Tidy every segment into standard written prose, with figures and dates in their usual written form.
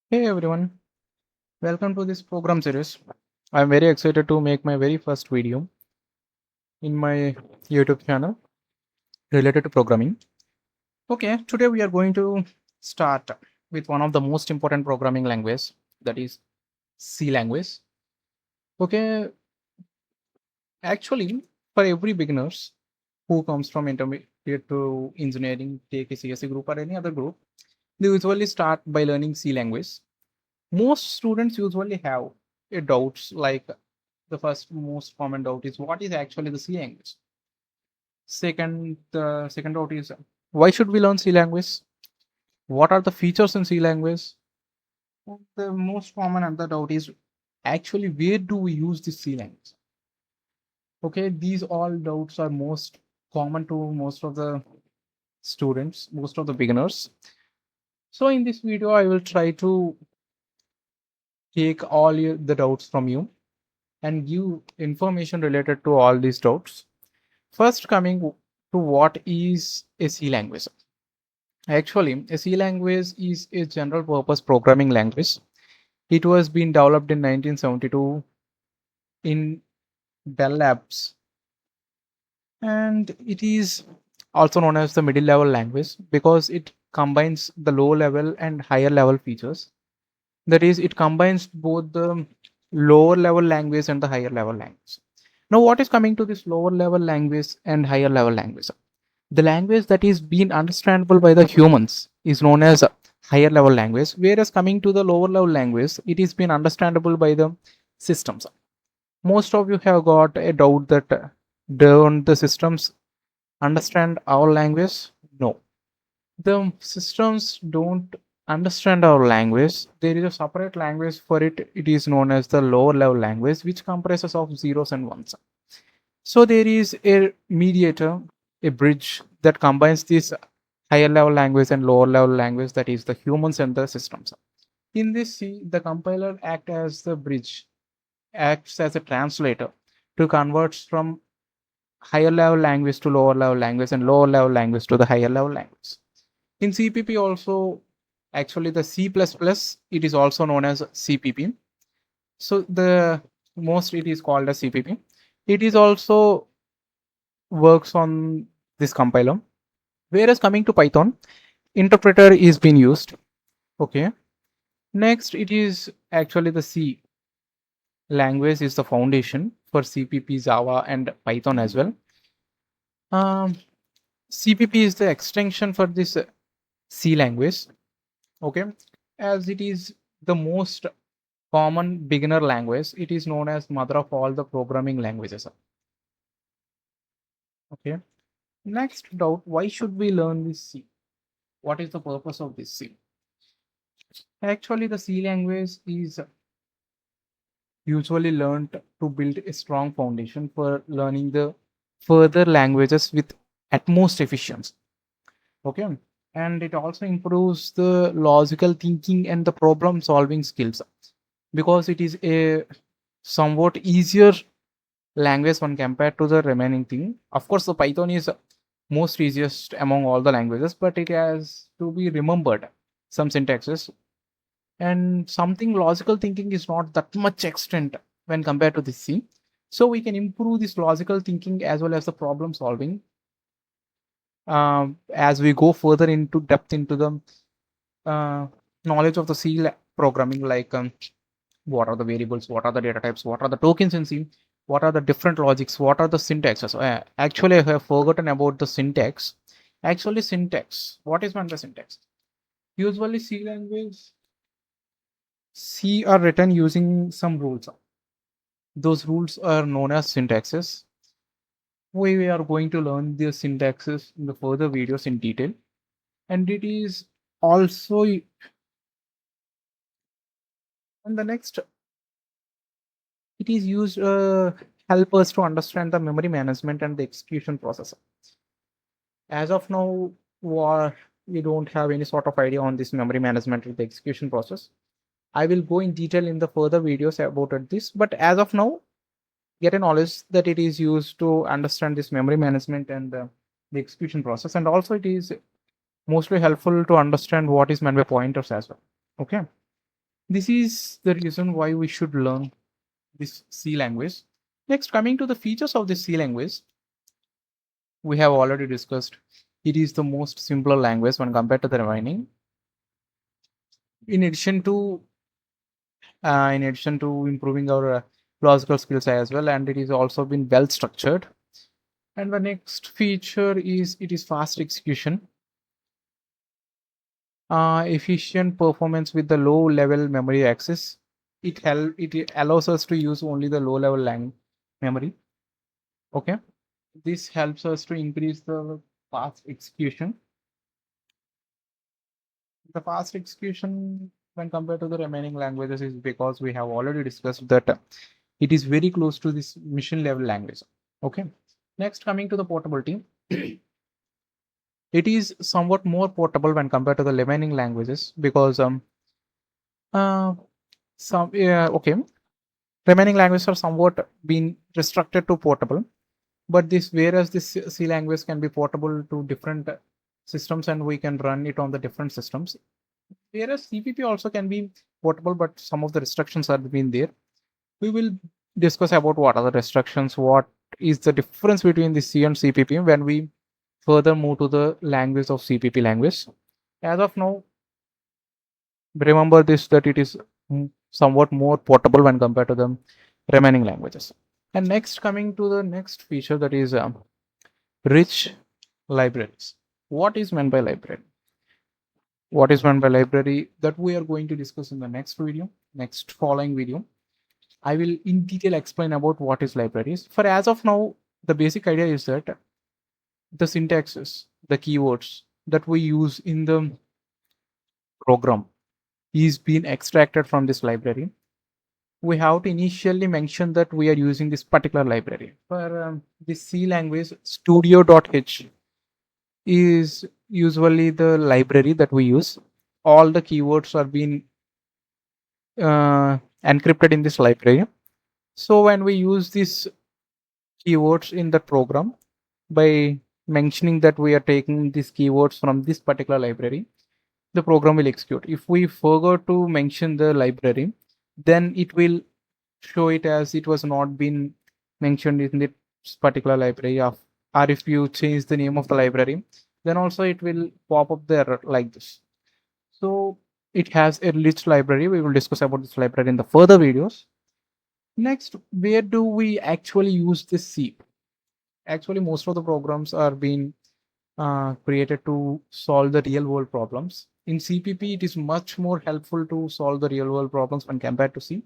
Hey everyone, welcome to this program series. I'm very excited to make my very first video in my YouTube channel related to programming. Okay, today we are going to start with one of the most important programming language, that is C language. Okay, actually for every beginners who comes from intermediate to engineering, take a CSE group or any other group, they usually start by learning C language. Most students usually have a doubts like the first most common doubt is what is actually the C language. The second doubt is why should we learn C language? What are the features in C language? And the most common other doubt is actually where do we use this C language? Okay, these all doubts are most common to most of the students, most of the beginners. So in this video, I will try to take the doubts from you and give information related to all these doubts. First, coming to what is a C language. Actually, a C language is a general purpose programming language. It was being developed in 1972 in Bell Labs, and it is also known as the middle level language because it combines the low level and higher level features. That is, it combines both the lower level language and the higher level language. Now, what is coming to this lower level language and higher level language? The language that is being understandable by the humans is known as a higher level language, whereas coming to the lower level language, it is being understandable by the systems. Most of you have got a doubt that don't the systems understand our language? No, the systems don't understand our language. There is a separate language for it. It is known as the lower level language, which comprises of zeros and ones. So there is a mediator, a bridge that combines this higher level language and lower level language, that is the humans and the systems. In this C, the compiler acts as a translator to convert from higher level language to lower level language and lower level language to the higher level language. In CPP also, actually the C++, it is also known as CPP. So the most it is called as CPP. It is also works on this compiler. Whereas coming to Python, interpreter is being used. Okay. Next, it is actually the C language is the foundation for CPP, Java, and Python as well. CPP is the extension for this C language. Okay, as it is the most common beginner language, it is known as mother of all the programming languages. Okay. Next doubt: why should we learn this C? What is the purpose of this C? Actually, the C language is usually learned to build a strong foundation for learning the further languages with utmost efficiency. Okay, and it also improves the logical thinking and the problem solving skills because it is a somewhat easier language when compared to the remaining thing. Of course, the Python is most easiest among all the languages, but it has to be remembered some syntaxes, and something logical thinking is not that much extent when compared to this C. So we can improve this logical thinking as well as the problem solving as we go further into depth into the uh, knowledge of the programming, like what are the variables, what are the data types, what are the tokens in C, what are the different logics, what are the syntaxes. Actually, I have forgotten about the syntax. Actually, syntax. What is meant by syntax? Usually, C are written using some rules. Those rules are known as syntaxes. We are going to learn the syntaxes in the further videos in detail, and it is also and the next it is used help us to understand the memory management and the execution process. As of now, we don't have any sort of idea on this memory management and the execution process. I will go in detail in the further videos about this, but as of now, get a knowledge that it is used to understand this memory management and the execution process, and also it is mostly helpful to understand what is meant by pointers as well. Okay. This is the reason why we should learn this C language. Next, coming to the features of this C language, we have already discussed. It is the most simpler language when compared to the remaining. In addition to improving our logical skills as well, and it is also been well structured. And the next feature is it is fast execution, efficient performance with the low level memory access. It allows us to use only the low level memory. Okay, this helps us to increase the fast execution. The fast execution when compared to the remaining languages is because we have already discussed that it is very close to this mission level language. Okay, next, coming to the portability, it is somewhat more portable when compared to the remaining languages because uh some okay, remaining languages are somewhat been restricted to portable, but this whereas this C language can be portable to different systems and we can run it on the different systems, whereas CPP also can be portable, but some of the restrictions are been there. We will discuss about what are the restrictions, what is the difference between the C and CPP when we further move to the language of CPP language. As of now, remember this that it is somewhat more portable when compared to the remaining languages. And next, coming to the next feature, that is rich libraries. What is meant by library? What is meant by library, that we are going to discuss in the next following video. I will in detail explain about what is libraries. For as of now, the basic idea is that the syntaxes, the keywords that we use in the program is being extracted from this library. We have to initially mention that we are using this particular library. For this C language, studio.h is usually the library that we use. All the keywords are being encrypted in this library. So when we use these keywords in the program by mentioning that we are taking these keywords from this particular library, the program will execute. If we forgot to mention the library, then it will show it as it was not been mentioned in this particular library of, or if you change the name of the library, then also it will pop up there like this. So it has a rich library. We will discuss about this library in the further videos. Next, where do we actually use this C? Actually, most of the programs are being created to solve the real world problems. In CPP, it is much more helpful to solve the real world problems when compared to C,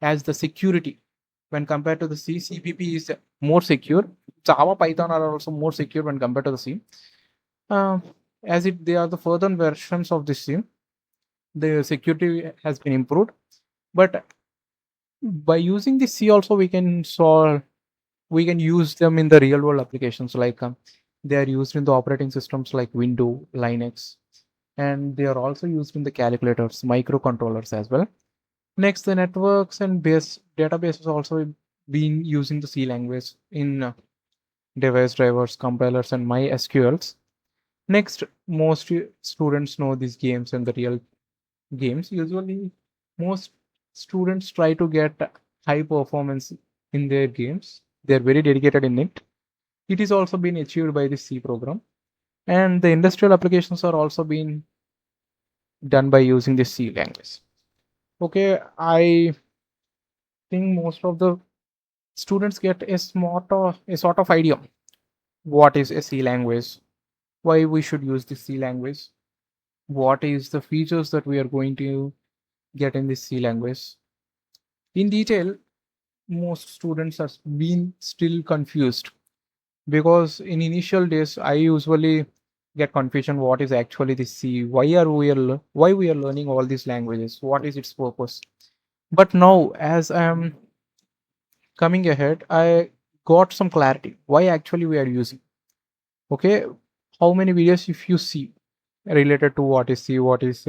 as the security when compared to the C, CPP is more secure. Java, Python are also more secure when compared to the C. Uh, as it they are the further versions of this C, the security has been improved. But by using the C also we can use them in the real world applications, like they are used in the operating systems like Windows, Linux, and they are also used in the calculators, microcontrollers as well. Next, the networks and base databases also been using the C language in device drivers, compilers, and MySQLs. Next, most students know these games and the real games. Usually, most students try to get high performance in their games. They are very dedicated in it. It is also been achieved by the C program, and the industrial applications are also being done by using the C language. Okay, I think most of the students get a sort of idea what is a C language, why we should use the C language, what is the features that we are going to get in this C language. In detail, most students are being still confused because in initial days I usually get confusion what is actually the C, why we are learning all these languages, what is its purpose. But now as I am coming ahead, I got some clarity why actually we are using. Okay, how many videos if you see related to what is C, what is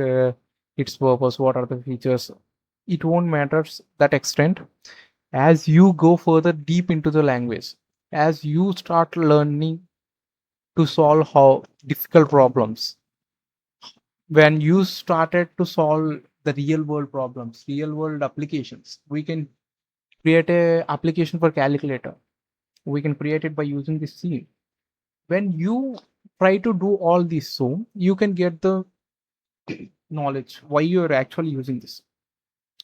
its purpose, what are the features, it won't matter that extent. As you go further deep into the language, as you start learning to solve how difficult problems, when you started to solve the real world problems, real world applications. We can create a application for calculator. We can create it by using the C. When you try to do all this, so you can get the knowledge why you're actually using this.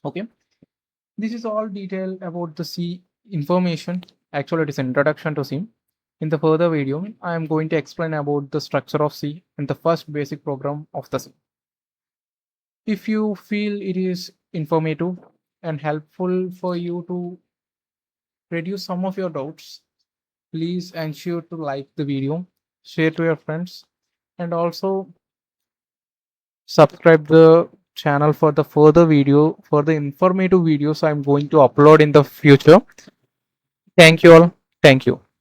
Okay, this is all detail about the C information. Actually, it is an introduction to C. In the further video, I am going to explain about the structure of C and the first basic program of the C. If you feel it is informative and helpful for you to reduce some of your doubts, please ensure to like the video, share to your friends, and also subscribe the channel for the further video, for the informative videos I'm going to upload in the future. Thank you all. Thank you.